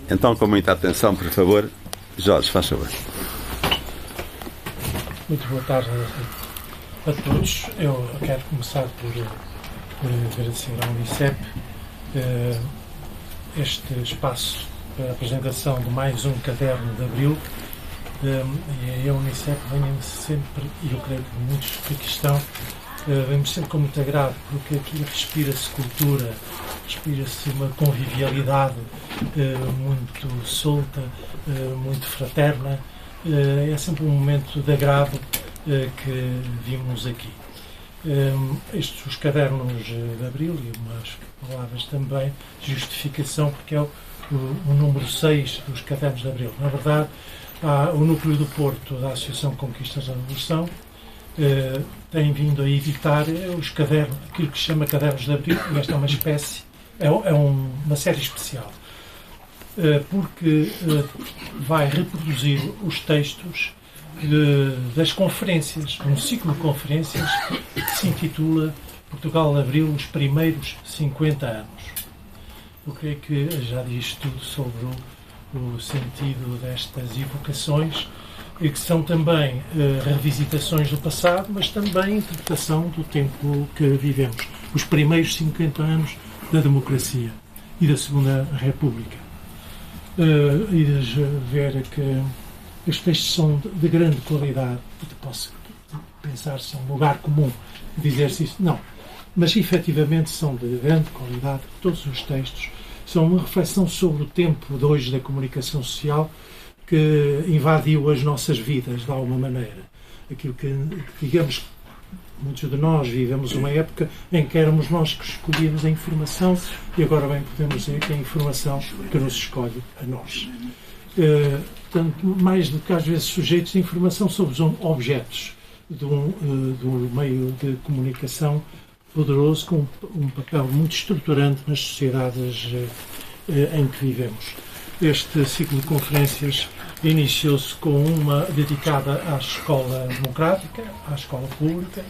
Então, com muita atenção, por favor, Jorge, faz favor. Muito boa tarde a todos. Eu quero começar por agradecer à Unicep este espaço para a apresentação de mais um caderno de Abril. E a Unicep vem sempre, e eu creio que muitos que aqui estão, vem sempre com muito agrado, porque aqui respira-se cultura, respira-se uma convivialidade muito solta, muito fraterna. É sempre um momento de agrado que vimos aqui. Os cadernos de Abril, e umas palavras também de justificação, porque é o número 6 dos cadernos de Abril. Na verdade, há o Núcleo do Porto da Associação Conquistas da Revolução, tem vindo a editar os cadernos, aquilo que se chama Cadernos de Abril, e esta é uma espécie, uma série especial, porque vai reproduzir os textos das conferências, um ciclo de conferências que se intitula Portugal Abril, os primeiros 50 anos. Eu creio que já diz tudo sobre o sentido destas evocações, e que são também revisitações do passado, mas também interpretação do tempo que vivemos. Os primeiros 50 anos da democracia e da Segunda República. Ires ver que os textos são de grande qualidade. Eu posso pensar se é um lugar comum dizer-se isso. Não. Mas, efetivamente, são de grande qualidade. Todos os textos são uma reflexão sobre o tempo de hoje da comunicação social que invadiu as nossas vidas, de alguma maneira. Aquilo que, digamos, muitos de nós vivemos uma época em que éramos nós que escolhíamos a informação e agora bem podemos dizer que é a informação que nos escolhe a nós. Portanto, mais do que às vezes sujeitos de informação, somos objetos de um meio de comunicação poderoso com um papel muito estruturante nas sociedades em que vivemos. Este ciclo de conferências iniciou-se com uma dedicada à escola democrática, à escola pública,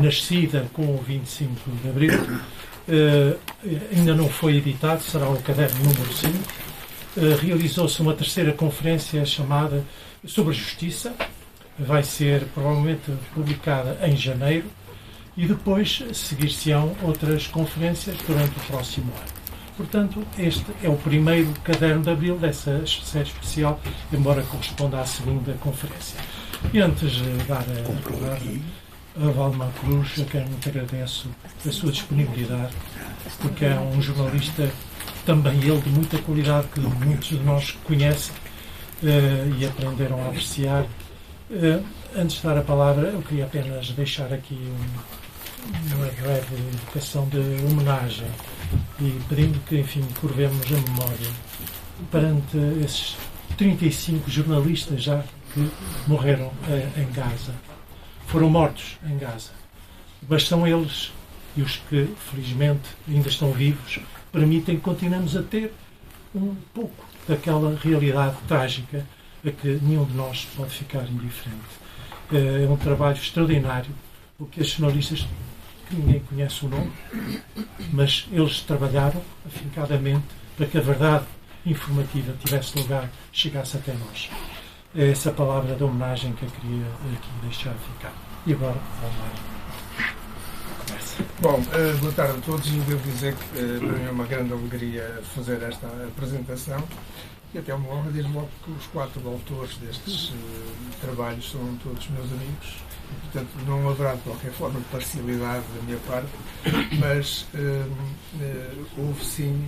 nascida com o 25 de Abril. Ainda não foi editado, será o caderno número 5. Realizou-se uma terceira conferência chamada Sobre a Justiça. Vai ser provavelmente publicada em janeiro e depois seguir-se-ão outras conferências durante o próximo ano. Portanto, este é o primeiro caderno de Abril dessa série especial, embora corresponda à segunda conferência. E antes de dar a palavra a Valdemar Cruz, a quem muito agradeço a sua disponibilidade, porque é um jornalista, também ele, de muita qualidade, que muitos de nós conhecem e aprenderam a apreciar. Antes de dar a palavra, eu queria apenas deixar aqui uma breve evocação de homenagem e pedindo que, enfim, curvemos a memória perante esses 35 jornalistas já que morreram em Gaza. Foram mortos em Gaza. Mas são eles, e os que, felizmente, ainda estão vivos, permitem que continuemos a ter um pouco daquela realidade trágica a que nenhum de nós pode ficar indiferente. É um trabalho extraordinário, o que os jornalistas, que ninguém conhece o nome, mas eles trabalharam afincadamente para que a verdade informativa tivesse lugar, chegasse até nós. É essa palavra de homenagem que eu queria aqui deixar ficar. E agora, vamos lá. Começa. Bom, boa tarde a todos, e devo dizer que para mim é uma grande alegria fazer esta apresentação. E até uma honra, desde logo que os 4 autores destes trabalhos são todos meus amigos. Portanto, não haverá de qualquer forma de parcialidade da minha parte, mas houve sim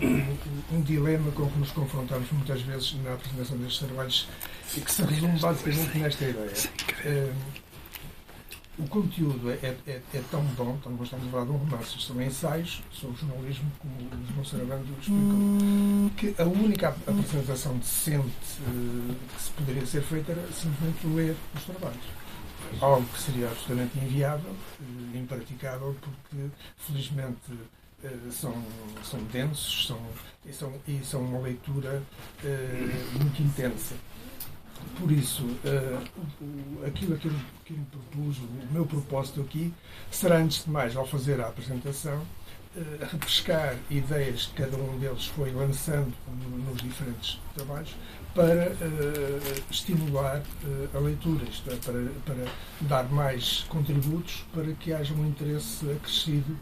um dilema com que nos confrontamos muitas vezes na apresentação destes trabalhos e que se resume basicamente nesta ideia. O conteúdo é tão bom, nós estamos a falar de um romance, são ensaios sobre jornalismo, como o João Sarabando explicou, que a única apresentação decente que se poderia ser feita era simplesmente ler os trabalhos. Algo que seria absolutamente inviável, impraticável, porque felizmente são densos e são uma leitura muito intensa. Por isso, aquilo que eu me propus, o meu propósito aqui, será, antes de mais, ao fazer a apresentação, repescar ideias que cada um deles foi lançando nos os diferentes trabalhos, para estimular a leitura, isto é, para dar mais contributos para que haja um interesse acrescido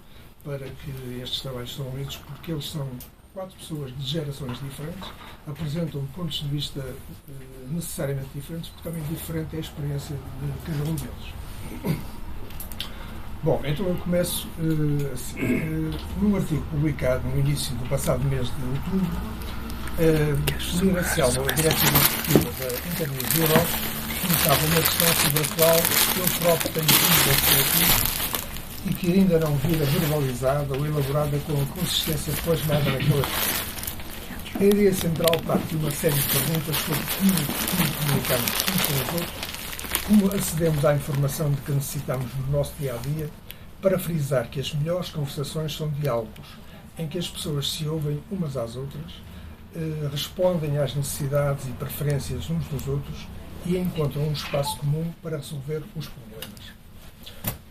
para que estes trabalhos sejam lidos, porque eles são 4 pessoas de gerações diferentes, apresentam pontos de vista necessariamente diferentes, porque também diferente é a experiência de cada um deles. Bom, então eu começo num artigo publicado no início do passado mês de outubro. Celina Selva, a diretora executiva da Internews Europe, colocava uma questão sobre a qual eu próprio tenho vindo a refletir e que ainda não vira verbalizada ou elaborada com a consistência plasmada naquela questão. A ideia central parte de uma série de perguntas sobre como comunicamos uns com os outros, como acedemos à informação de que necessitamos no nosso dia-a-dia, para frisar que as melhores conversações são diálogos, em que as pessoas se ouvem umas às outras, respondem às necessidades e preferências uns dos outros e encontram um espaço comum para resolver os problemas.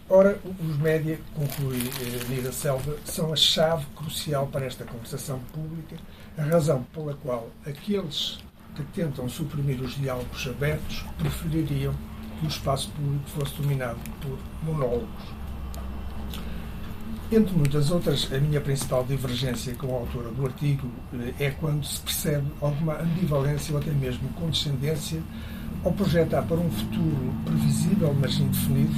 Ora, os média, conclui Nida Selva, são a chave crucial para esta conversação pública, a razão pela qual aqueles que tentam suprimir os diálogos abertos prefeririam que o espaço público fosse dominado por monólogos. Entre muitas outras, a minha principal divergência com a autora do artigo é quando se percebe alguma ambivalência ou até mesmo condescendência ao projetar para um futuro previsível, mas indefinido,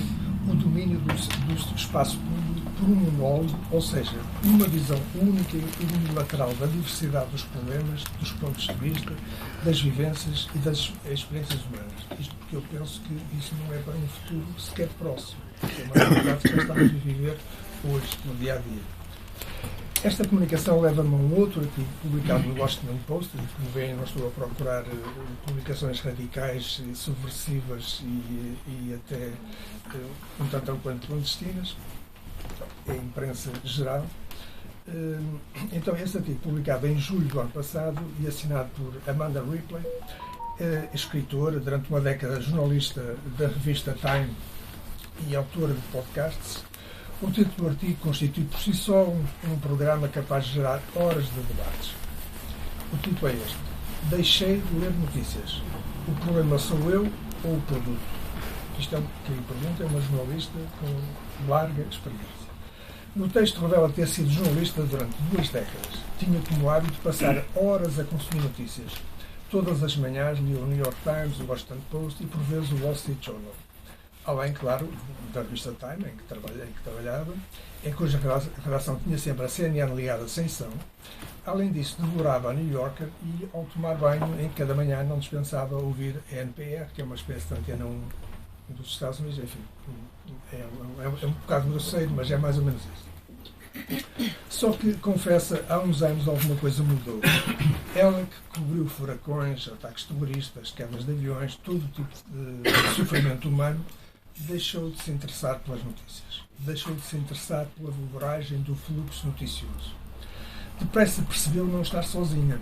o domínio do espaço público por um monólogo, ou seja, uma visão única e unilateral da diversidade dos problemas, dos pontos de vista, das vivências e das experiências humanas. Isto porque eu penso que isso não é para um futuro sequer próximo. É uma realidade que estamos a viver hoje, no dia-a-dia. Esta comunicação leva-me a um outro artigo publicado no Washington Post, e como veem, não estou a procurar publicações radicais, subversivas e até um tanto ou quanto clandestinas, é a imprensa geral. Então, este artigo, publicado em julho do ano passado e assinado por Amanda Ripley, escritora, durante uma década jornalista da revista Time e autora de podcasts. O título do artigo constitui por si só um programa capaz de gerar horas de debates. O título é este: Deixei de ler notícias. O problema sou eu ou o produto? Isto é o que lhe pergunta, é uma jornalista com larga experiência. No texto revela ter sido jornalista durante 2 décadas. Tinha como hábito passar horas a consumir notícias. Todas as manhãs lia o New York Times, o Washington Post e por vezes o Wall Street Journal. Além, claro, da revista Time, em que trabalhava, em cuja redação tinha sempre a CNN ligada sem som. Além disso, devorava a New Yorker e, ao tomar banho, em cada manhã não dispensava ouvir a NPR, que é uma espécie de antena 1 dos Estados Unidos. Enfim, é um bocado grosseiro, mas é mais ou menos isso. Só que, confessa, há uns anos alguma coisa mudou. Ela que cobriu furacões, ataques terroristas, quedas de aviões, todo tipo de sofrimento humano, deixou de se interessar pelas notícias. Deixou de se interessar pela voragem do fluxo noticioso. Depressa percebeu não estar sozinha.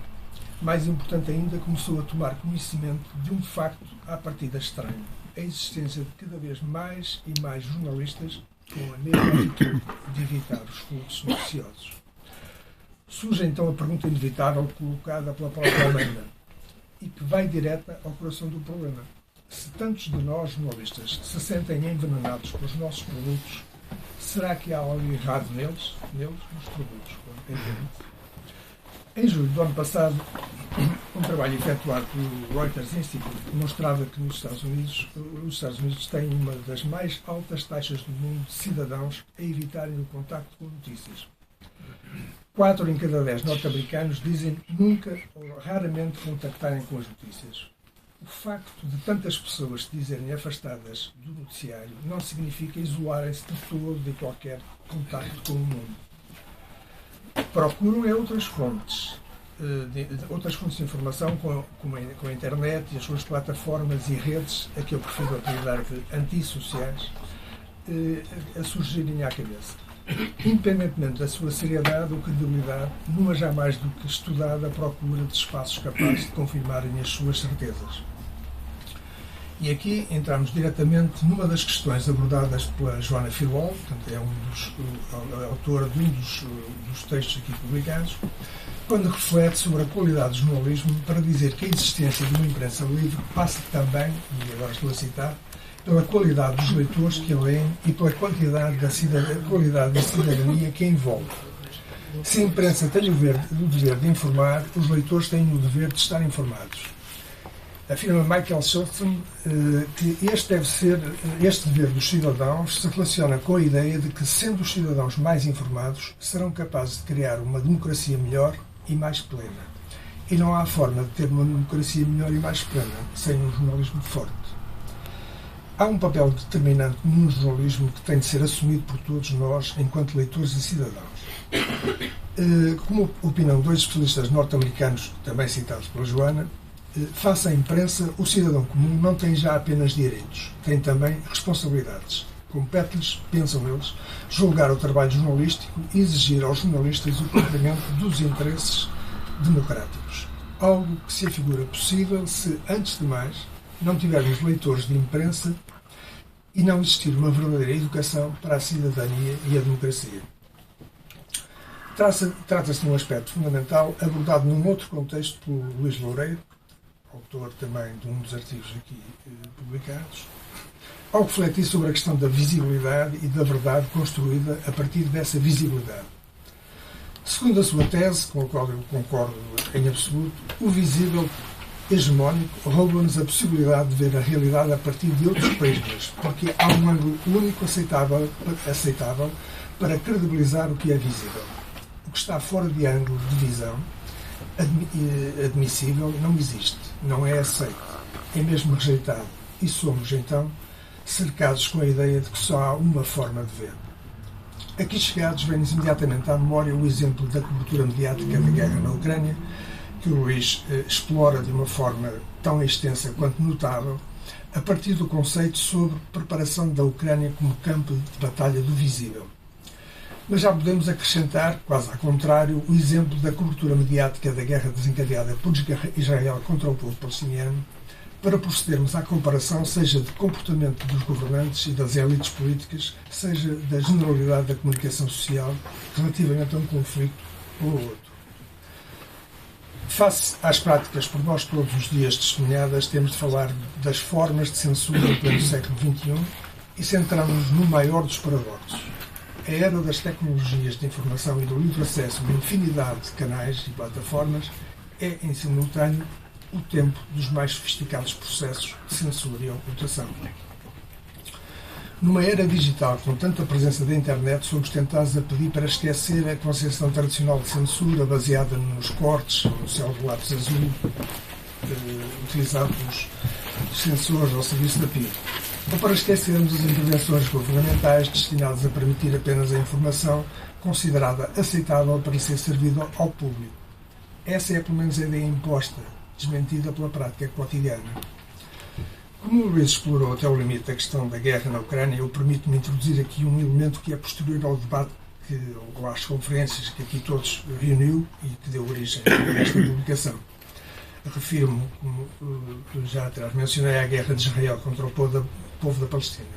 Mais importante ainda, começou a tomar conhecimento de um facto à partida estranho: a existência de cada vez mais e mais jornalistas com a mesma atitude de evitar os fluxos noticiosos. Surge então a pergunta inevitável colocada pela própria Amanda e que vai direta ao coração do problema. Se tantos de nós, jornalistas, se sentem envenenados pelos nossos produtos, será que há algo errado neles, nos produtos? Em julho do ano passado, um trabalho efetuado pelo Reuters Institute mostrava que os Estados Unidos têm uma das mais altas taxas do mundo de cidadãos a evitarem o contacto com notícias. 4 em cada 10 norte-americanos dizem nunca ou raramente contactarem com as notícias. O facto de tantas pessoas se dizerem afastadas do noticiário não significa isolarem-se de todo de qualquer contacto com o mundo. Procuram outras fontes de informação, como a internet e as suas plataformas e redes, a que eu prefiro apelidar de antissociais, a surgirem à cabeça. Independentemente da sua seriedade ou credibilidade, numa jamais do que estudada procura de espaços capazes de confirmarem as suas certezas. E aqui entramos diretamente numa das questões abordadas pela Joanna Filol, portanto é a autora de um dos textos aqui publicados, quando reflete sobre a qualidade do jornalismo para dizer que a existência de uma imprensa livre passa também, e agora estou a citar, pela qualidade dos leitores que a leem e pela qualidade da cidadania que a envolve. Se a imprensa tem o dever de informar, os leitores têm o dever de estar informados. Afirma Michael Shultz que este dever dos cidadãos se relaciona com a ideia de que, sendo os cidadãos mais informados, serão capazes de criar uma democracia melhor e mais plena. E não há forma de ter uma democracia melhor e mais plena sem um jornalismo forte. Há um papel determinante no jornalismo que tem de ser assumido por todos nós, enquanto leitores e cidadãos. Como opinam dois especialistas norte-americanos, também citados pela Joana, face à imprensa, o cidadão comum não tem já apenas direitos, tem também responsabilidades. Compete-lhes, pensam eles, julgar o trabalho jornalístico e exigir aos jornalistas o cumprimento dos interesses democráticos. Algo que se afigura possível se, antes de mais, não tivermos leitores de imprensa e não existir uma verdadeira educação para a cidadania e a democracia. Trata-se de um aspecto fundamental abordado num outro contexto por Luís Loureiro, autor também de um dos artigos aqui publicados, ao refletir sobre a questão da visibilidade e da verdade construída a partir dessa visibilidade. Segundo a sua tese, com a qual eu concordo em absoluto, o visível hegemónico rouba-nos a possibilidade de ver a realidade a partir de outros prismas, porque há um ângulo único aceitável para credibilizar o que é visível. O que está fora de ângulo de visão admissível não existe, não é aceito, é mesmo rejeitado. E somos, então, cercados com a ideia de que só há uma forma de ver. Aqui chegados, vem-nos imediatamente à memória o exemplo da cobertura mediática da guerra na Ucrânia, que o Luís explora de uma forma tão extensa quanto notável, a partir do conceito sobre preparação da Ucrânia como campo de batalha do visível. Mas já podemos acrescentar, quase ao contrário, o exemplo da cobertura mediática da guerra desencadeada por Israel contra o povo palestiniano, para procedermos à comparação, seja de comportamento dos governantes e das elites políticas, seja da generalidade da comunicação social relativamente a um conflito ou a outro. Face às práticas por nós todos os dias testemunhadas, temos de falar das formas de censura em pleno século XXI e centramos-nos no maior dos paradoxos. A era das tecnologias de informação e do livre acesso a uma infinidade de canais e plataformas é, em simultâneo, o tempo dos mais sofisticados processos de censura e ocultação. Numa era digital, com tanta presença da internet, somos tentados a pedir para esquecer a concepção tradicional de censura baseada nos cortes, no céu de lápis azul, utilizado pelos censores ao serviço da PIB. Ou para esquecermos as intervenções governamentais destinadas a permitir apenas a informação considerada aceitável para ser servida ao público. Essa é, pelo menos, a ideia imposta, desmentida pela prática cotidiana. Como o Luís explorou até o limite a questão da guerra na Ucrânia, eu permito-me introduzir aqui um elemento que é posterior ao debate ou às conferências que aqui todos reuniu e que deu origem a esta publicação. Refiro-me, como já atrás mencionei, à guerra de Israel contra o povo da Palestina.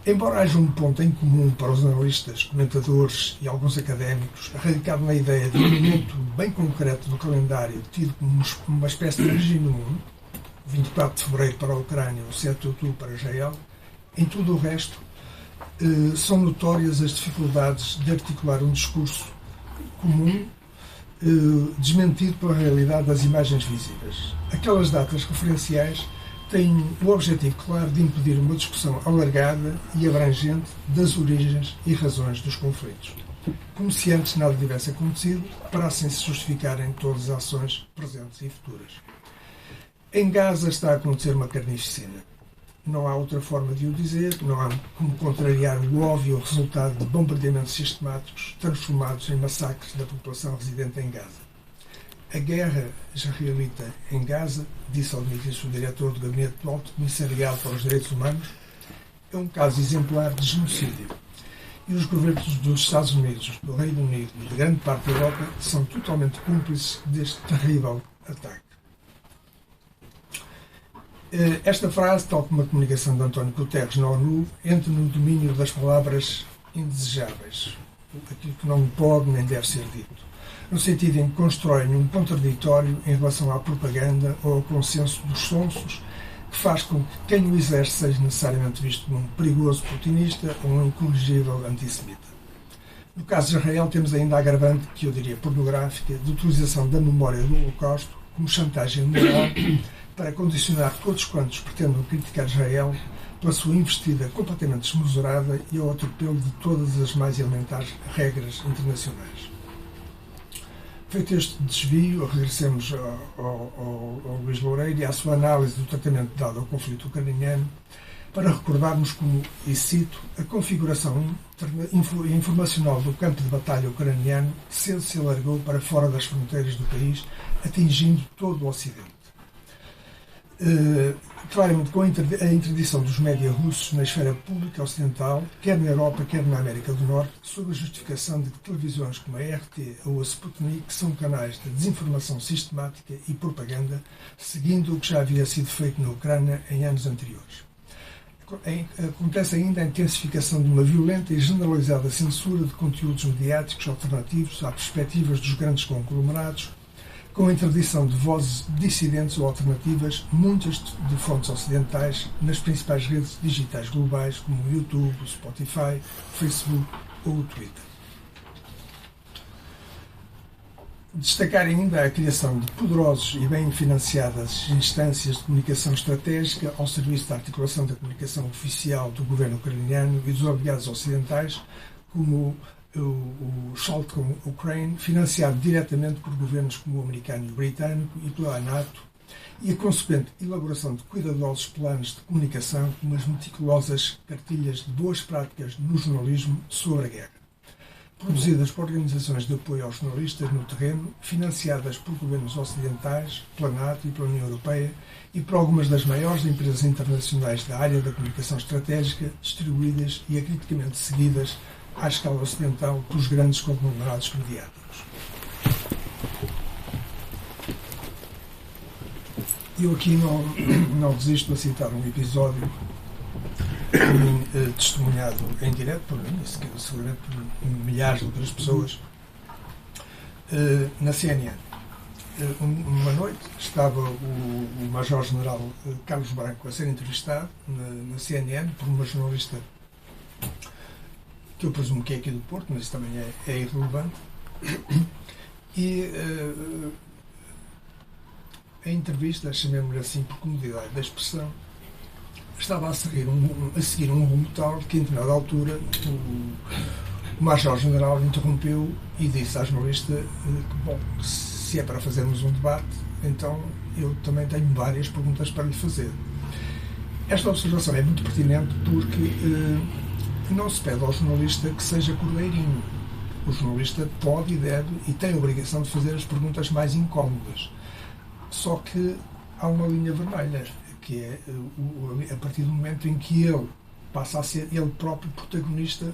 Embora haja um ponto em comum para os analistas, comentadores e alguns académicos, radicado na ideia de um momento bem concreto do calendário tido como uma espécie de origem no mundo, 24 de fevereiro para a Ucrânia, o 7 de outubro para Israel, em tudo o resto, são notórias as dificuldades de articular um discurso comum, desmentido pela realidade das imagens visíveis. Aquelas datas referenciais têm o objetivo claro de impedir uma discussão alargada e abrangente das origens e razões dos conflitos, como se antes nada tivesse acontecido, para assim se justificarem todas as ações presentes e futuras. Em Gaza está a acontecer uma carnificina. Não há outra forma de o dizer, não há como contrariar o óbvio resultado de bombardeamentos sistemáticos transformados em massacres da população residente em Gaza. A guerra israelita em Gaza, disse ao início o diretor do Gabinete do Alto Comissariado para os Direitos Humanos, é um caso exemplar de genocídio. E os governos dos Estados Unidos, do Reino Unido e de grande parte da Europa são totalmente cúmplices deste terrível ataque. Esta frase, tal como a comunicação de António Guterres na ONU, entra no domínio das palavras indesejáveis, aquilo que não pode nem deve ser dito. no sentido em que constroem um contraditório em relação à propaganda ou ao consenso dos sonsos, que faz com que quem o exerce seja necessariamente visto como um perigoso putinista ou um incorrigível antissemita. No caso de Israel, temos ainda a agravante, que eu diria pornográfica, de utilização da memória do Holocausto como chantagem moral para condicionar todos quantos pretendam criticar Israel pela sua investida completamente desmesurada e ao atropelo de todas as mais elementares regras internacionais. Feito este desvio, regressemos ao Luís Loureiro e à sua análise do tratamento dado ao conflito ucraniano, para recordarmos como, e cito, a configuração informacional do campo de batalha ucraniano cedo se alargou para fora das fronteiras do país, atingindo todo o Ocidente. Claramente, com a interdição dos média russos na esfera pública ocidental, quer na Europa, quer na América do Norte, sob a justificação de que televisões como a RT ou a Sputnik são canais de desinformação sistemática e propaganda, seguindo o que já havia sido feito na Ucrânia em anos anteriores. Acontece ainda a intensificação de uma violenta e generalizada censura de conteúdos mediáticos alternativos às perspectivas dos grandes conglomerados, com a interdição de vozes dissidentes ou alternativas, muitas de fontes ocidentais, nas principais redes digitais globais como o YouTube, o Spotify, o Facebook ou o Twitter. Destacar ainda a criação de poderosos e bem financiadas instâncias de comunicação estratégica ao serviço da articulação da comunicação oficial do governo ucraniano e dos aliados ocidentais, como o Shalom Ukraine, financiado diretamente por governos como o americano e o britânico e pela NATO, e a consequente elaboração de cuidadosos planos de comunicação, como as meticulosas cartilhas de boas práticas no jornalismo sobre a guerra, produzidas por organizações de apoio aos jornalistas no terreno, financiadas por governos ocidentais, pela NATO e pela União Europeia e por algumas das maiores empresas internacionais da área da comunicação estratégica, distribuídas e acriticamente seguidas à escala ocidental pelos grandes conglomerados mediáticos. Eu aqui não resisto a citar um episódio testemunhado em direto por mim, seguramente por milhares de outras pessoas, na CNN. Uma noite estava o Major-General Carlos Branco a ser entrevistado na CNN por uma jornalista que eu presumo que é aqui do Porto, mas isso também é irrelevante. E a entrevista, chamemos-lhe assim por comodidade da expressão, estava a seguir um rumo tal que, em determinada altura, o Major-General interrompeu e disse à jornalista que, bom, se é para fazermos um debate, então eu também tenho várias perguntas para lhe fazer. Esta observação é muito pertinente porque não se pede ao jornalista que seja cordeirinho. O jornalista pode e deve e tem a obrigação de fazer as perguntas mais incómodas. Só que há uma linha vermelha, que é a partir do momento em que ele passa a ser ele próprio protagonista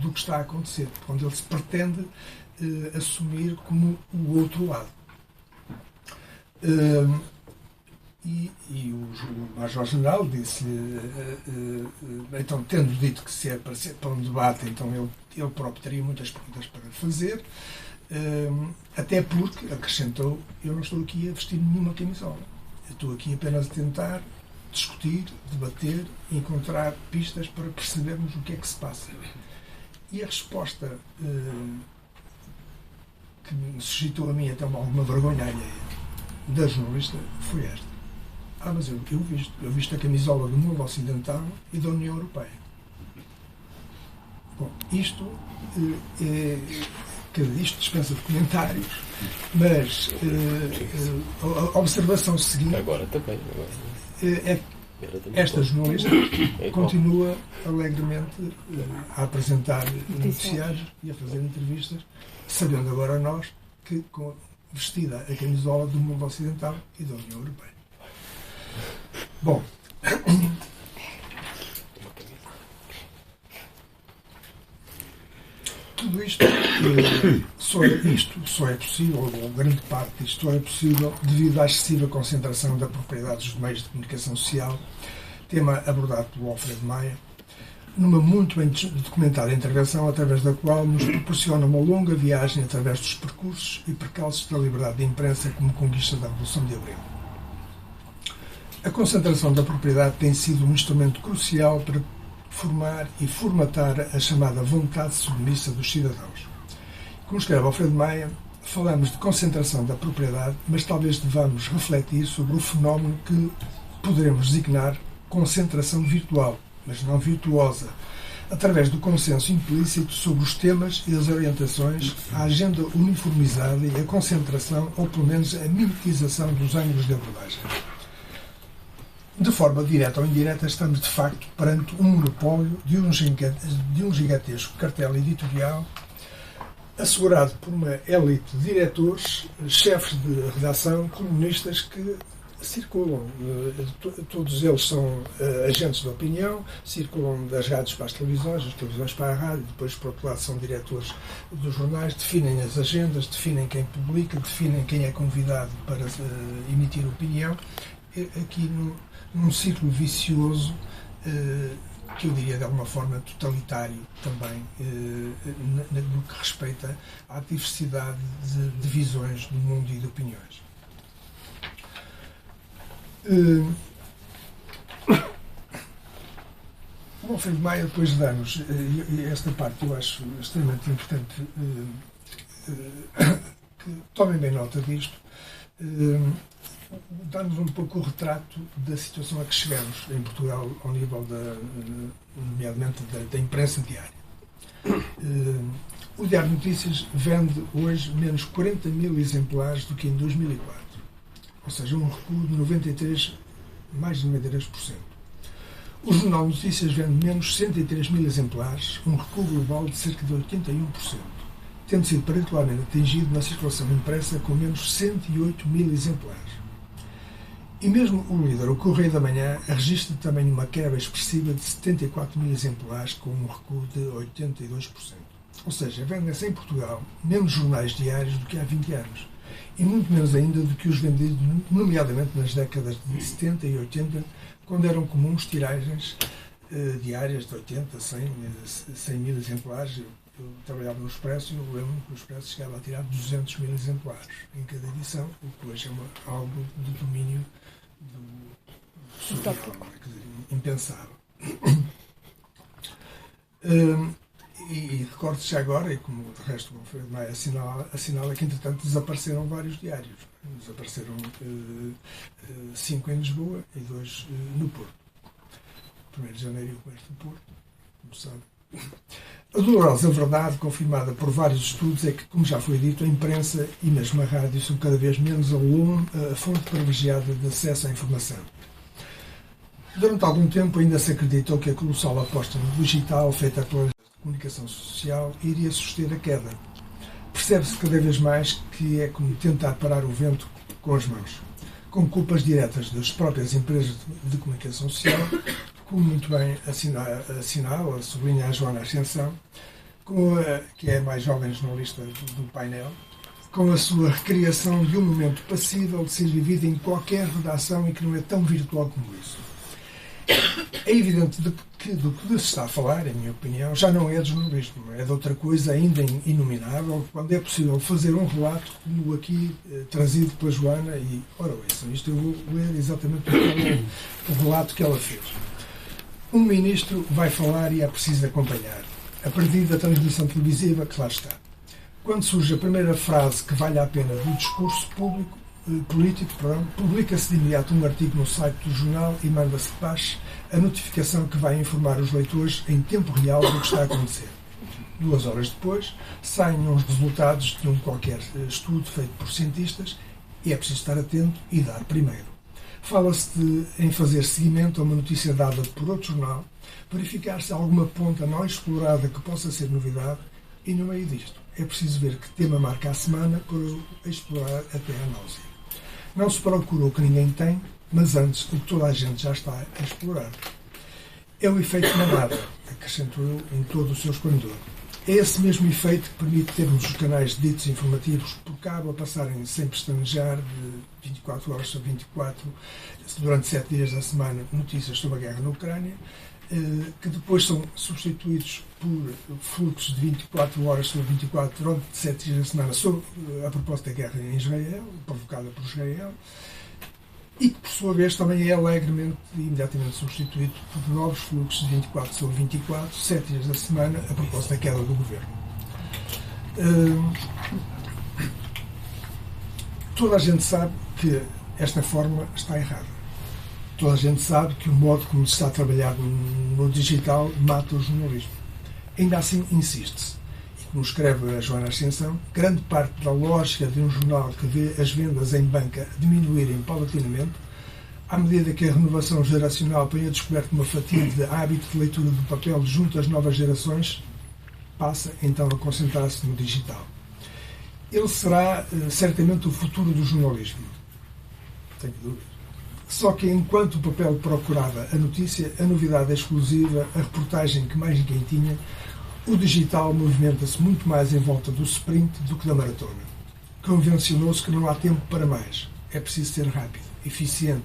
do que está a acontecer, quando ele se pretende assumir como o outro lado. E o Major-General disse-lhe, então, tendo dito que se é para um debate, então ele próprio teria muitas perguntas para fazer, até porque, acrescentou, eu não estou aqui a vestir nenhuma camisola. Eu estou aqui apenas a tentar discutir, debater, encontrar pistas para percebermos o que é que se passa. E a resposta que me suscitou a mim até alguma vergonha alheia da jornalista foi esta. Mas eu visto a camisola do mundo ocidental e da União Europeia. Bom, isto dispensa de comentários, mas a observação seguinte é que esta jornalista continua alegremente a apresentar noticiários e a fazer entrevistas, sabendo agora nós que vestida a camisola do mundo ocidental e da União Europeia. Bom, tudo isto só é possível, ou grande parte disto só é possível, devido à excessiva concentração da propriedade dos meios de comunicação social, tema abordado pelo Alfredo Maia, numa muito bem documentada intervenção através da qual nos proporciona uma longa viagem através dos percursos e percalços da liberdade de imprensa como conquista da Revolução de Abril. A concentração da propriedade tem sido um instrumento crucial para formar e formatar a chamada vontade submissa dos cidadãos. Como escreve Alfredo Maia, falamos de concentração da propriedade, mas talvez devamos refletir sobre o fenómeno que poderemos designar concentração virtual, mas não virtuosa, através do consenso implícito sobre os temas e as orientações, a agenda uniformizada e a concentração, ou pelo menos a mimetização dos ângulos de abordagem. De forma direta ou indireta, estamos de facto perante um monopólio de um gigantesco cartel editorial assegurado por uma élite de diretores, chefes de redação, colunistas que circulam. Todos eles são agentes de opinião, circulam das rádios para as televisões, das televisões para a rádio, depois, por outro lado, são diretores dos jornais, definem as agendas, definem quem publica, definem quem é convidado para emitir opinião. Aqui num ciclo vicioso que eu diria de alguma forma totalitário também no que respeita à diversidade de visões do mundo e de opiniões. O Alfredo Maia depois dá-nos, e esta parte eu acho extremamente importante que tomem bem nota disto, dá-nos um pouco o retrato da situação a que chegamos em Portugal ao nível nomeadamente da imprensa diária. O Diário de Notícias vende hoje menos 40 mil exemplares do que em 2004, ou seja, um recuo de mais de 93%. O Jornal de Notícias vende menos 103 mil exemplares, um recuo global de cerca de 81%, tendo sido particularmente atingido na circulação impressa com menos 108 mil exemplares. E mesmo o líder, o Correio da Manhã, registra também uma quebra expressiva de 74 mil exemplares, com um recuo de 82%. Ou seja, vendem-se em Portugal menos jornais diários do que há 20 anos. E muito menos ainda do que os vendidos, nomeadamente nas décadas de 70 e 80, quando eram comuns tiragens diárias de 80, 100 mil exemplares. Eu trabalhava no Expresso e eu lembro que o Expresso chegava a tirar 200 mil exemplares em cada edição, o que hoje é algo do domínio do surreal, impensável. E recordo-se já agora, e como de resto o Alfredo Maia assinala que entretanto desapareceram vários diários. Desapareceram 5 em Lisboa e 2 no Porto. 1º de janeiro e o comércio do Porto, como sabe. A dolorosa verdade, confirmada por vários estudos, é que, como já foi dito, a imprensa e mesmo a rádio são cada vez menos a fonte privilegiada de acesso à informação. Durante algum tempo ainda se acreditou que a colossal aposta no digital, feita pela comunicação social, iria suster a queda. Percebe-se cada vez mais que é como tentar parar o vento com as mãos, com culpas diretas das próprias empresas de comunicação social, como muito bem assinala, sublinha a Joana Ascensão, que é a mais jovem jornalista do painel, com a sua recriação de um momento passível de ser vivido em qualquer redação e que não é tão virtual como isso. É evidente que do que se está a falar, em minha opinião, já não é de jornalismo, é de outra coisa ainda inominável, quando é possível fazer um relato como aqui trazido pela Joana, e, ora, isto eu vou ler exatamente o relato que ela fez. Um ministro vai falar e é preciso acompanhar, a partir da transmissão televisiva que lá está. Quando surge a primeira frase que vale a pena do discurso político, publica-se de imediato um artigo no site do jornal e manda-se de baixo a notificação que vai informar os leitores em tempo real do que está a acontecer. 2 horas depois, saem os resultados de um qualquer estudo feito por cientistas e é preciso estar atento e dar primeiro. Fala-se em fazer seguimento a uma notícia dada por outro jornal, verificar se há alguma ponta não explorada que possa ser novidade e, no meio disto, é preciso ver que tema marca a semana para explorar até a náusea. Não se procura o que ninguém tem, mas antes o que toda a gente já está a explorar. É o efeito manada, acrescentou eu em todo o seu esplendor. É esse mesmo efeito que permite termos os canais ditos informativos por cabo a passarem sem pestanejar de 24 horas sobre 24, durante 7 dias da semana, notícias sobre a guerra na Ucrânia, que depois são substituídos por fluxos de 24 horas sobre 24, durante 7 dias da semana, a propósito da guerra em Israel, provocada por Israel, e que, por sua vez, também é alegremente e imediatamente substituído por novos fluxos de 24 sobre 24, 7 dias da semana, a propósito da queda do governo. Toda a gente sabe que esta fórmula está errada. Toda a gente sabe que o modo como se está a trabalhar no digital mata o jornalismo. Ainda assim, insiste-se. E como escreve a Joana Ascensão, grande parte da lógica de um jornal que vê as vendas em banca diminuírem paulatinamente, à medida que a renovação geracional põe a descoberto uma fatia de hábito de leitura do papel junto às novas gerações, passa então a concentrar-se no digital. Ele será certamente o futuro do jornalismo. Tenho dúvida. Só que enquanto o papel procurava a notícia, a novidade exclusiva, a reportagem que mais ninguém tinha, o digital movimenta-se muito mais em volta do sprint do que da maratona. Convencionou-se que não há tempo para mais. É preciso ser rápido, eficiente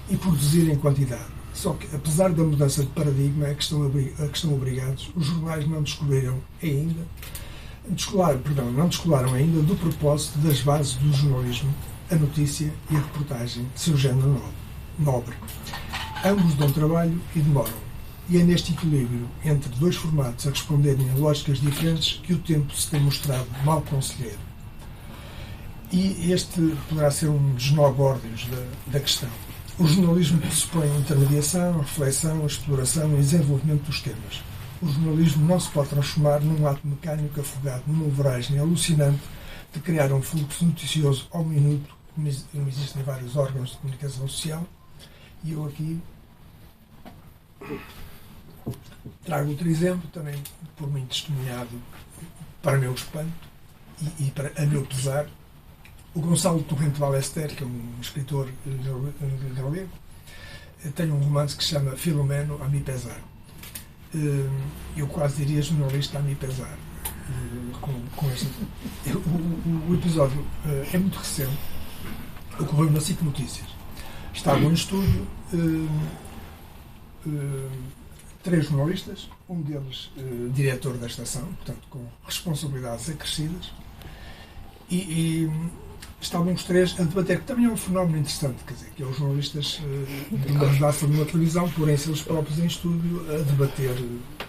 e produzir em quantidade. Só que, apesar da mudança de paradigma a que estão obrigados, os jornais não descolaram ainda do propósito das bases do jornalismo, a notícia e a reportagem de seu género nobre. Ambos dão trabalho e demoram. E é neste equilíbrio entre dois formatos a responderem a lógicas diferentes que o tempo se tem mostrado mal conselheiro. E este poderá ser um dos nó górdios da questão. O jornalismo pressupõe intermediação, reflexão, exploração e desenvolvimento dos temas. O jornalismo não se pode transformar num ato mecânico afogado numa voragem alucinante de criar um fluxo noticioso ao minuto, como existem vários órgãos de comunicação social. E eu aqui trago outro exemplo, também por mim testemunhado, para meu espanto e para a meu pesar. O Gonçalo Torrente Ballester, que é um escritor galego, tem um romance que se chama Filomeno, a mi pesar. Eu quase diria jornalista a mi pesar. O episódio é muito recente, ocorreu na SIC Notícias. Estavam em estúdio 3 jornalistas, um deles diretor da estação, portanto com responsabilidades acrescidas, e estavam os 3 a debater, que também é um fenómeno interessante, quer dizer, que é os jornalistas de uma redação de uma televisão, porém eles próprios em estúdio a debater.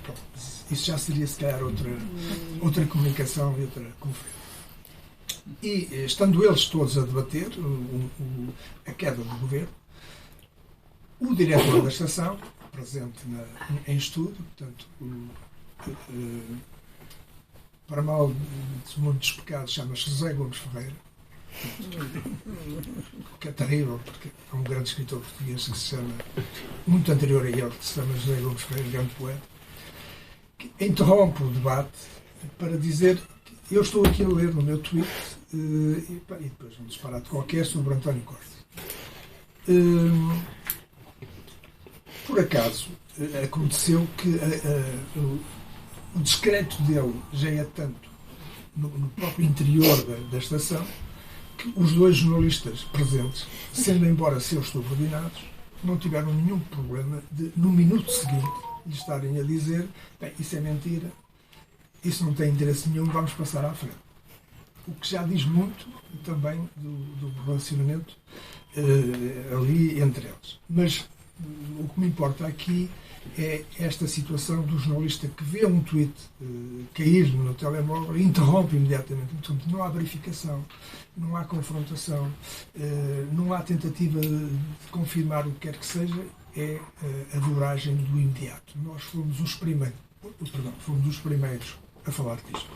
Pronto, isso já seria se calhar outra comunicação e outra conferência. E estando eles todos a debater a queda do governo, o diretor da estação, presente em estúdio, portanto, para mal de muitos pecados, chama-se José Gomes Ferreira, que é terrível, porque é um grande escritor português que se chama, muito anterior a ele, que se chama José Gomes Ferreira, grande poeta, que interrompe o debate para dizer que eu estou aqui a ler no meu tweet e depois um disparate qualquer sobre António Costa. Por acaso, aconteceu que o discreto dele já é tanto no próprio interior da estação que os 2 jornalistas presentes, sendo embora seus subordinados, não tiveram nenhum problema de, no minuto seguinte, lhe estarem a dizer: bem, isso é mentira, isso não tem interesse nenhum, vamos passar à frente. O que já diz muito também do relacionamento ali entre eles. Mas o que me importa aqui é esta situação do jornalista que vê um tweet cair no telemóvel e interrompe imediatamente. Portanto, não há verificação, não há confrontação, não há tentativa de confirmar o que quer que seja, é a voragem do imediato. Nós fomos os primeiros a falar disto.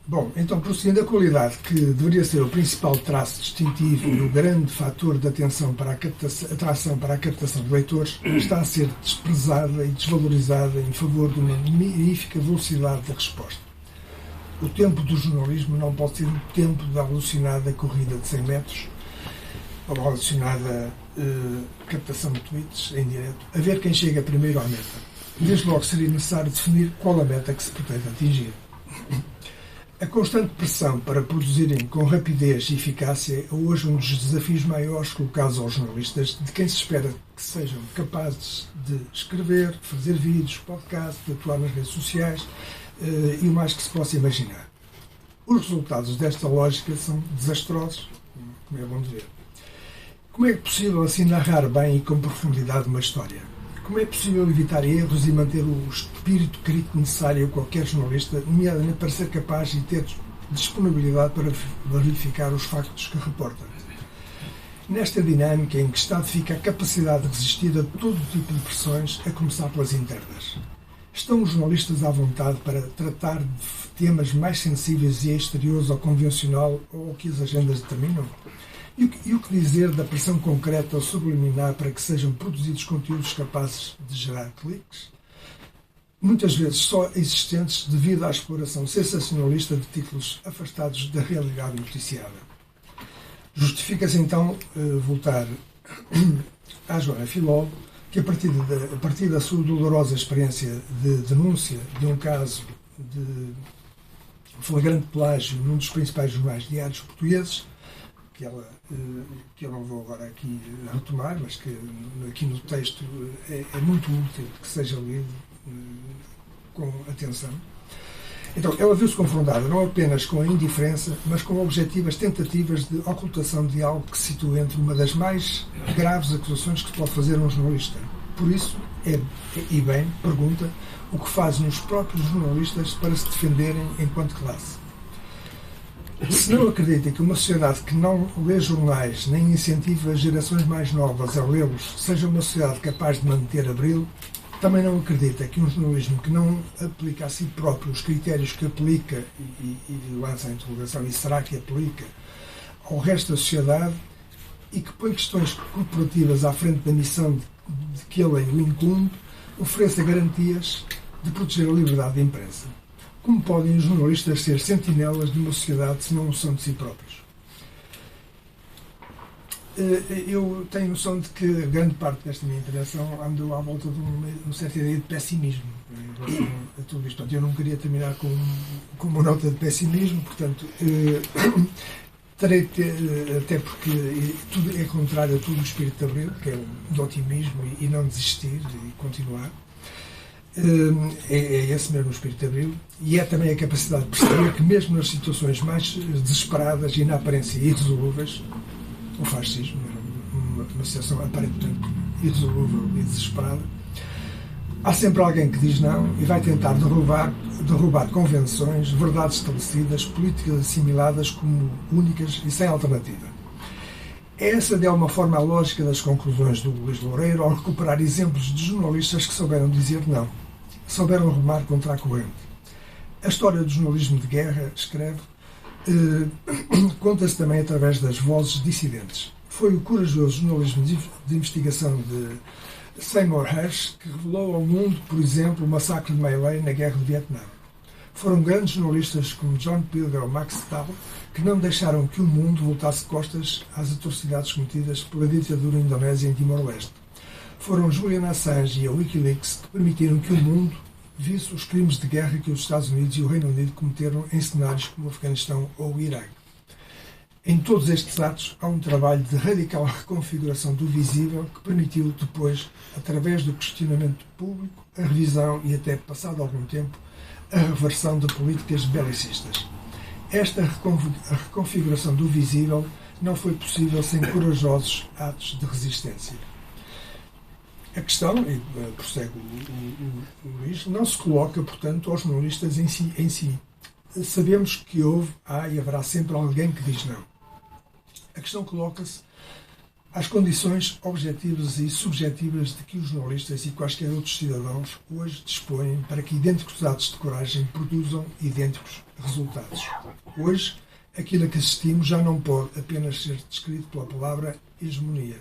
Bom, então, prosseguindo, a qualidade que deveria ser o principal traço distintivo e o grande fator de atração para a captação de leitores está a ser desprezada e desvalorizada em favor de uma magnífica velocidade da resposta. O tempo do jornalismo não pode ser o tempo da alucinada corrida de 100 metros ou a alucinada captação de tweets em direto, a ver quem chega primeiro à meta. Desde logo seria necessário definir qual a meta que se pretende atingir. A constante pressão para produzirem com rapidez e eficácia é hoje um dos desafios maiores colocados aos jornalistas, de quem se espera que sejam capazes de escrever, fazer vídeos, podcasts, de atuar nas redes sociais e o mais que se possa imaginar. Os resultados desta lógica são desastrosos, como é bom de ver. Como é possível assim narrar bem e com profundidade uma história? Como é possível evitar erros e manter o espírito crítico necessário a qualquer jornalista, nomeadamente para ser capaz de ter disponibilidade para verificar os factos que reporta? Nesta dinâmica em que está fica a capacidade de resistir a todo tipo de pressões, a começar pelas internas. Estão os jornalistas à vontade para tratar de temas mais sensíveis e exteriores ao convencional ou ao que as agendas determinam? E o que dizer da pressão concreta ou subliminar para que sejam produzidos conteúdos capazes de gerar cliques? Muitas vezes só existentes devido à exploração sensacionalista de títulos afastados da realidade noticiada. Justifica-se então voltar à Joana Filol, que a partir da sua dolorosa experiência de denúncia de um caso de flagrante plágio num dos principais jornais diários portugueses, que eu não vou agora aqui retomar, mas que aqui no texto é muito útil que seja lido com atenção. Então, ela viu-se confrontada não apenas com a indiferença, mas com objetivas tentativas de ocultação de algo que se situa entre uma das mais graves acusações que se pode fazer a um jornalista. Por isso, e bem, pergunta, o que fazem os próprios jornalistas para se defenderem enquanto classe. Se não acredita que uma sociedade que não lê jornais nem incentiva as gerações mais novas a lê-los seja uma sociedade capaz de manter abril, também não acredita que um jornalismo que não aplica a si próprio os critérios que aplica e lança a interrogação, e será que aplica ao resto da sociedade, e que põe questões corporativas à frente da missão de que ele o incumbe, ofereça garantias de proteger a liberdade de imprensa. Como podem os jornalistas ser sentinelas de uma sociedade se não o são de si próprios? Eu tenho noção de que grande parte desta minha intervenção andou à volta de uma certa ideia de pessimismo em relação a tudo isto. Portanto, eu não queria terminar com uma nota de pessimismo, portanto, terei até porque tudo é contrário a todo o espírito de Abril, que é o de otimismo e não desistir e continuar. É esse mesmo o espírito de Abril, e é também a capacidade de perceber que mesmo nas situações mais desesperadas e na aparência irresolúveis, o fascismo era uma situação aparentemente irresolúvel e desesperada, há sempre alguém que diz não e vai tentar derrubar convenções, verdades estabelecidas, políticas assimiladas como únicas e sem alternativa. Essa é uma forma lógica das conclusões do Luís Loureiro ao recuperar exemplos de jornalistas que souberam dizer não, souberam remar contra a corrente. A história do jornalismo de guerra, escreve, conta-se também através das vozes dissidentes. Foi o corajoso jornalismo de investigação de Seymour Hersh que revelou ao mundo, por exemplo, o massacre de My Lai na Guerra do Vietnã. Foram grandes jornalistas como John Pilger ou Max Stahl que não deixaram que o mundo voltasse de costas às atrocidades cometidas pela ditadura indonésia em Timor-Leste. Foram Julian Assange e a Wikileaks que permitiram que o mundo visse os crimes de guerra que os Estados Unidos e o Reino Unido cometeram em cenários como o Afeganistão ou o Iraque. Em todos estes atos há um trabalho de radical reconfiguração do visível que permitiu depois, através do questionamento público, a revisão e até, passado algum tempo, a reversão de políticas belicistas. Esta reconfiguração do visível não foi possível sem corajosos atos de resistência. A questão, e prossegue o Luís, não se coloca, portanto, aos jornalistas em si. Sabemos que há e haverá sempre alguém que diz não. A questão coloca-se às condições objetivas e subjetivas de que os jornalistas e quaisquer outros cidadãos hoje dispõem para que idênticos atos de coragem produzam idênticos resultados. Hoje, aquilo a que assistimos já não pode apenas ser descrito pela palavra hegemonia.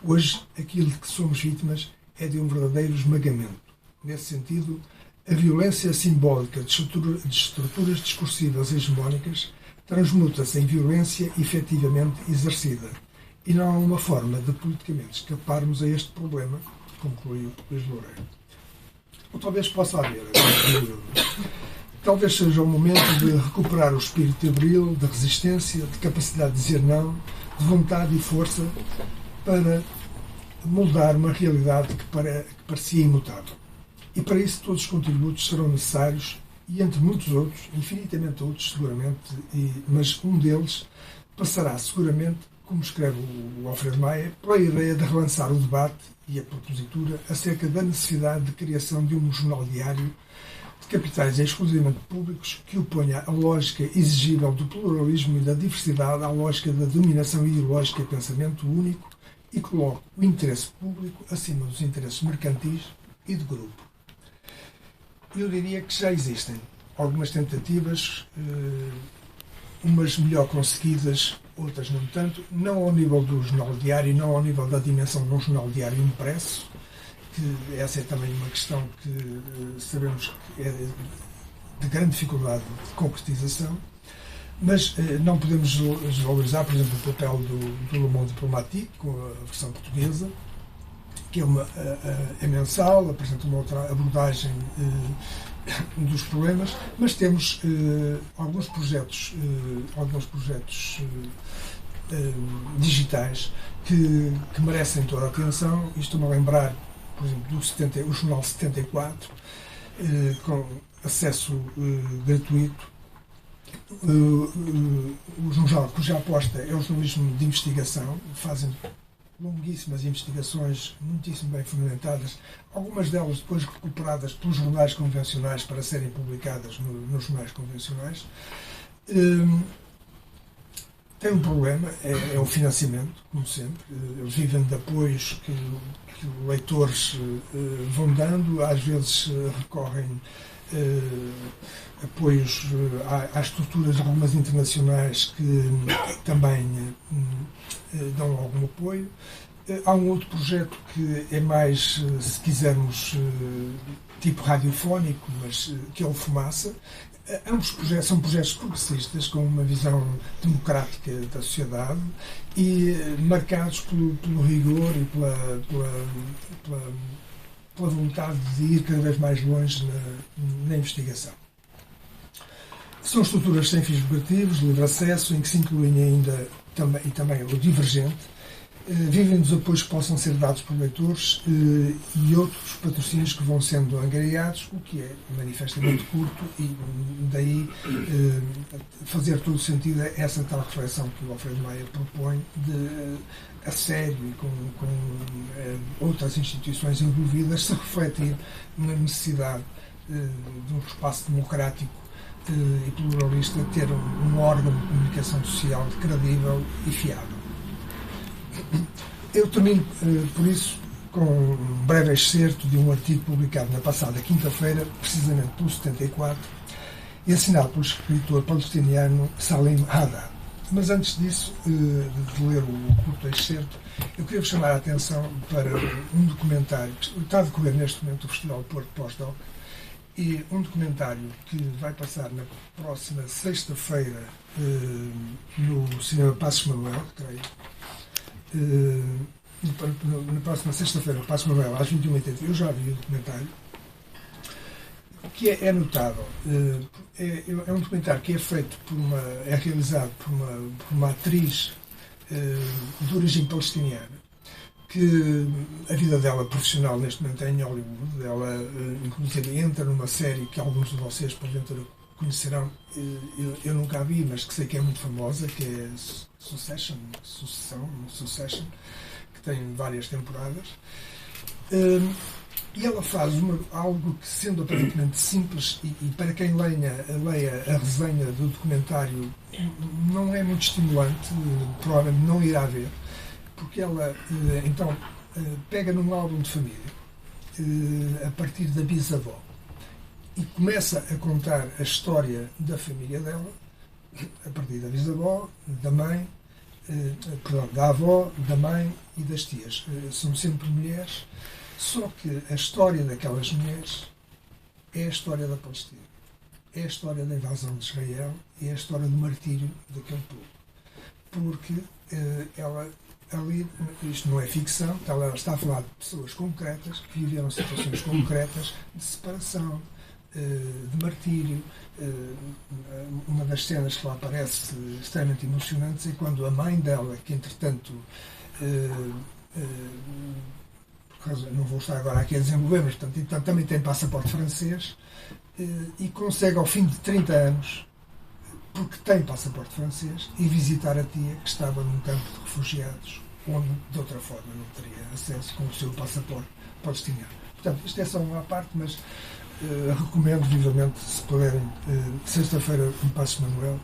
Hoje, aquilo de que somos vítimas é de um verdadeiro esmagamento. Nesse sentido, a violência simbólica de estruturas discursivas hegemónicas transmuta-se em violência efetivamente exercida. E não há uma forma de politicamente escaparmos a este problema, concluiu Luís Loureiro. Ou talvez possa haver. talvez seja o momento de recuperar o espírito de abril, de resistência, de capacidade de dizer não, de vontade e força para moldar uma realidade que parecia imutável. E para isso todos os contributos serão necessários e, entre muitos outros, infinitamente outros seguramente, mas um deles passará seguramente, como escreve o Alfredo Maia, pela ideia de relançar o debate e a propositura acerca da necessidade de criação de um jornal diário de capitais exclusivamente públicos que oponha a lógica exigível do pluralismo e da diversidade à lógica da dominação ideológica e pensamento único e coloque o interesse público acima dos interesses mercantis e de grupo. Eu diria que já existem algumas tentativas, umas melhor conseguidas, outras não tanto, não ao nível do jornal diário, não ao nível da dimensão de um jornal diário impresso, que essa é também uma questão que sabemos que é de grande dificuldade de concretização, mas não podemos desvalorizar, por exemplo, o papel do Le Monde Diplomatique, com a versão portuguesa, que é mensal, apresenta uma outra abordagem dos problemas, mas temos alguns projetos digitais que merecem toda a atenção. Estou-me a lembrar, por exemplo, o Jornal 74, com acesso gratuito. O jornal cuja aposta é o jornalismo de investigação, fazem longuíssimas investigações, muitíssimo bem fundamentadas, algumas delas depois recuperadas pelos jornais convencionais para serem publicadas nos jornais convencionais. Tem um problema, é o financiamento, como sempre. Eles vivem de apoios que leitores vão dando, às vezes recorrem apoios às estruturas de algumas internacionais que também dão algum apoio. Há um outro projeto que é mais, se quisermos, tipo radiofónico, mas que é o Fumaça. Ambos projetos são projetos progressistas, com uma visão democrática da sociedade e marcados pelo rigor e pela vontade de ir cada vez mais longe na investigação. São estruturas sem fins lucrativos, de livre acesso, em que se incluem ainda também o divergente, vivem dos apoios que possam ser dados por leitores e outros patrocínios que vão sendo angariados, o que é manifestamente curto, e daí fazer todo o sentido essa tal reflexão que o Alfredo Maia propõe de, a sério e com outras instituições envolvidas, se refletir na necessidade de um espaço democrático e pluralista ter um órgão de comunicação social credível e fiável. Eu termino, por isso, com um breve excerto de um artigo publicado na passada quinta-feira, precisamente pelo 74, e assinado pelo escritor palestiniano Salim Haddad. Mas antes disso, de ler o curto excerto, eu queria vos chamar a atenção para um documentário que está a decorrer neste momento o Festival Porto Pós-Doc, e um documentário que vai passar na próxima sexta-feira no Cinema Passos Manuel, creio. Na próxima sexta-feira, no Passos Manuel, às 21h80, eu já vi o documentário, que é notável. É um documentário que é feito é realizado por uma atriz de origem palestiniana, que a vida dela profissional neste momento é em Hollywood. Ela inclusive entra numa série que alguns de vocês porventura conhecerão, eu nunca a vi, mas que sei que é muito famosa, que é Succession, que tem várias temporadas. E ela faz algo que, sendo aparentemente simples, e para quem leia a resenha do documentário, não é muito estimulante, provavelmente não irá ver, porque ela, então, pega num álbum de família, a partir da bisavó, e começa a contar a história da família dela, a partir da bisavó, da mãe, da avó, da mãe e das tias. São sempre mulheres, só que a história daquelas mulheres é a história da Palestina, é a história da invasão de Israel, é a história do martírio daquele povo. Porque ela ali, isto não é ficção, ela está a falar de pessoas concretas que viveram situações concretas de separação, de martírio. Uma das cenas que lá aparece extremamente emocionantes é quando a mãe dela, que entretanto não vou estar agora aqui a desenvolver, mas portanto, também tem passaporte francês e consegue ao fim de 30 anos, porque tem passaporte francês, e visitar a tia que estava num campo de refugiados onde de outra forma não teria acesso com o seu passaporte palestiniano. Portanto, isto é só uma parte, mas recomendo vivamente, se puderem, sexta-feira no Paço Manuel,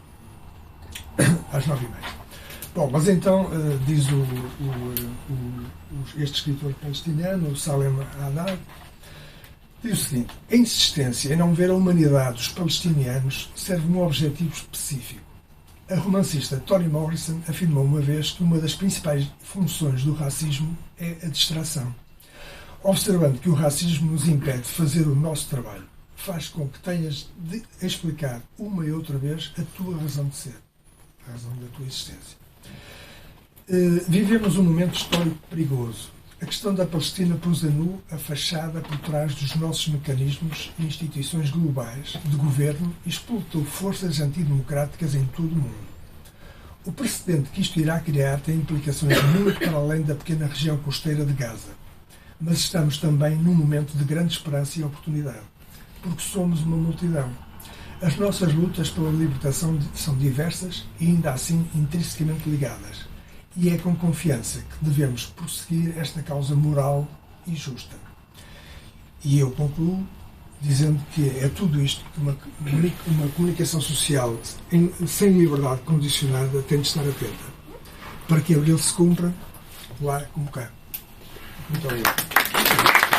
às 9h30. Bom, mas então, diz este escritor palestiniano, o Salem Haddad, diz o seguinte: a insistência em não ver a humanidade dos palestinianos serve num objetivo específico. A romancista Toni Morrison afirmou uma vez que uma das principais funções do racismo é a distração. Observando que o racismo nos impede de fazer o nosso trabalho, faz com que tenhas de explicar uma e outra vez a tua razão de ser, a razão da tua existência. Vivemos um momento histórico perigoso. A questão da Palestina pôs a nu a fachada por trás dos nossos mecanismos e instituições globais de governo e explotou forças antidemocráticas em todo o mundo. O precedente que isto irá criar tem implicações muito para além da pequena região costeira de Gaza. Mas estamos também num momento de grande esperança e oportunidade, porque somos uma multidão. As nossas lutas pela libertação são diversas e ainda assim intrinsecamente ligadas. E é com confiança que devemos prosseguir esta causa moral e justa. E eu concluo dizendo que é tudo isto que uma comunicação social sem liberdade condicionada tem de estar atenta, para que Abril se cumpra lá como cá. Muito obrigado.